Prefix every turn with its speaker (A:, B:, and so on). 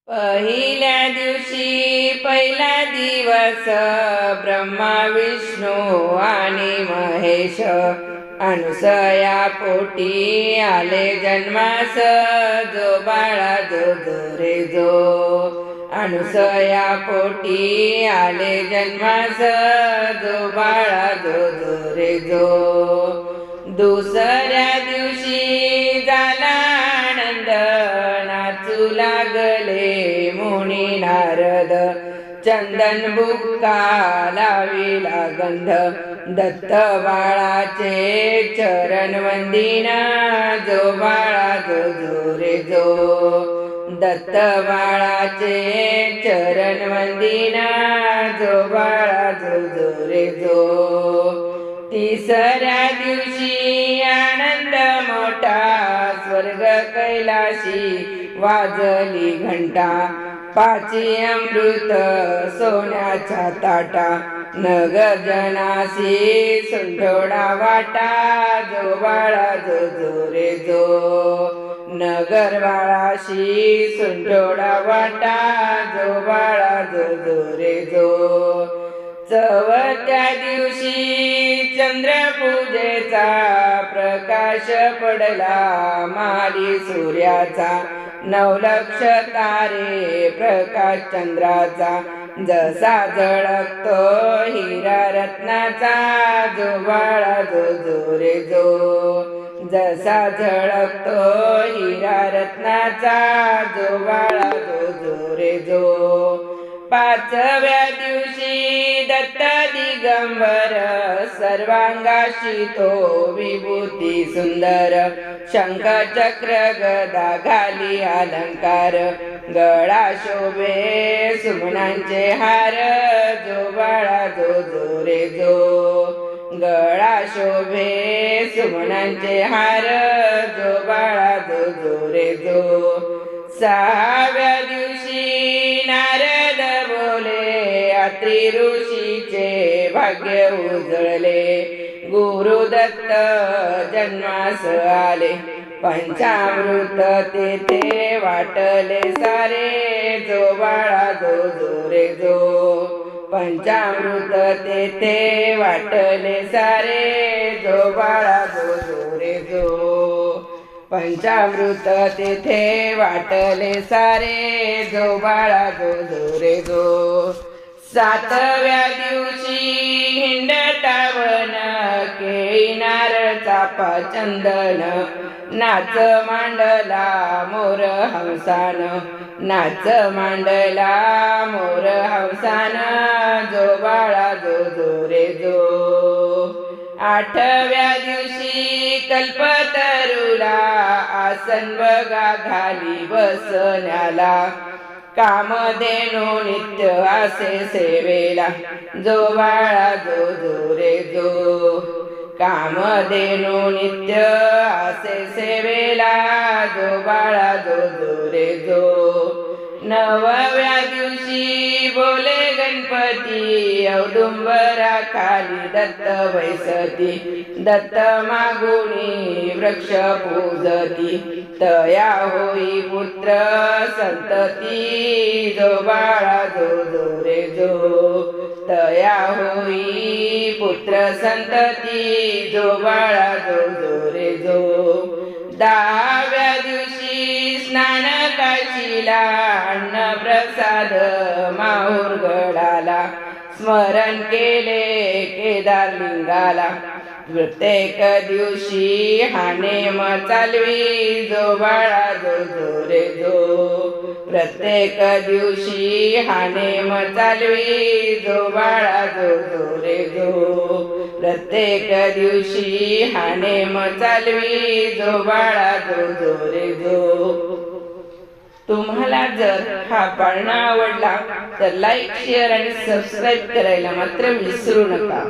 A: पहिल्या दिवशी पहिला दिवस ब्रह्मा विष्णू आणि महेश अनुसया पोटी आले जन्मास जो बाळा जो रे जो अनुसया पोटी आले जन्मास जो बाळा जो रे जो दुसऱ्या दिवशी झाला आनंद नाचू लागले मुनी नारद चंदन बुक्का लाविला गंध दत्त बाळाचे चरण वंदिना जो बाळा जो रे जो दत्त बाळाचे चरण वंदिना जो बाळा जो रे जो तिसऱ्या दिवशी आनंद मोठा स्वर्ग कैलाशी वाजली घंटा पाची अमृत सोन्याच्या ताटा नगर जनासी सुंठोडा वाटा जो बाळा जो रे जो नगर बाळाशी सुंठोडा वाटा जो बाळा जो रे जो चौथ्या दिवशी चंद्रपूजेचा प्रकाश पडला माली सूर्याचा 9 लक्ष तारे प्रकाश चंद्राचा जसा झळकतो हिरा रत्नाचा जो बाळा जो रे जो जसा झळकतो हिरा रत्नाचा जो बाळा जो रे जो पाचव्या दिवशी दत्त दिगंबर सर्वांगाशी तो विभूती सुंदर शंख चक्र गदा घाली अलंकार गळा शोभे सुमनांचे हार जो बाळा जो रे जो गळा शोभे सुमनांचे हार जो बाळा जो रे जो सहाव्या दिवशी नारद बोले अत्रि ऋषीचे भाग्य उजळले गुरुदत्त जन्मास आले पंचामृत तेथे वाटले सारे जो बाळा जो रे जो पंचामृत तेथे वाटले सारे जो बाळा जो रे जो पंचामृत तेथे वाटले सारे जो बाळा जो रे जो सातव्या दिवशी हिंडतावन केळी नारळ चाफा चंदन नाच मांडला मोर हंसान नाच मांडला मोर हंसान जो बाळा जो रे जो आठव्या दिवशी कल्पतरुला आसन बघा घाली बसण्याला कामधेनु नित्य असे सेवेला जो बाळा जो रे जो कामधेनु नित्य असे सेवेला जो बाळा जो रे जो नवव्या दिवशी बोले गणपती औदुंबरा खाली दत्त बैसती दत्त मागुनी वृक्ष पूजती तया होई पुत्र संतती जो बाळा जो रे जो तया होई पुत्र संतती जो बाळा जो रे जो दहाव्या दिवशी स्नान काशीला अन्न प्रसाद माहूर गडाला स्मरण केले केदार लिंगाला प्रत्येक दिवशी हा नेम चालवी जो बाळा जो रे जो प्रत्येक दिवशी हा नेम चालवी जो बाळा जो रे जो प्रत्येक दिवशी हा नेम चालवी जो बाळा जो रे जो तुम्हाला जर हा पाळणा आवडला तर लाईक शेअर आणि सबस्क्राईब करायला मात्र विसरू नका।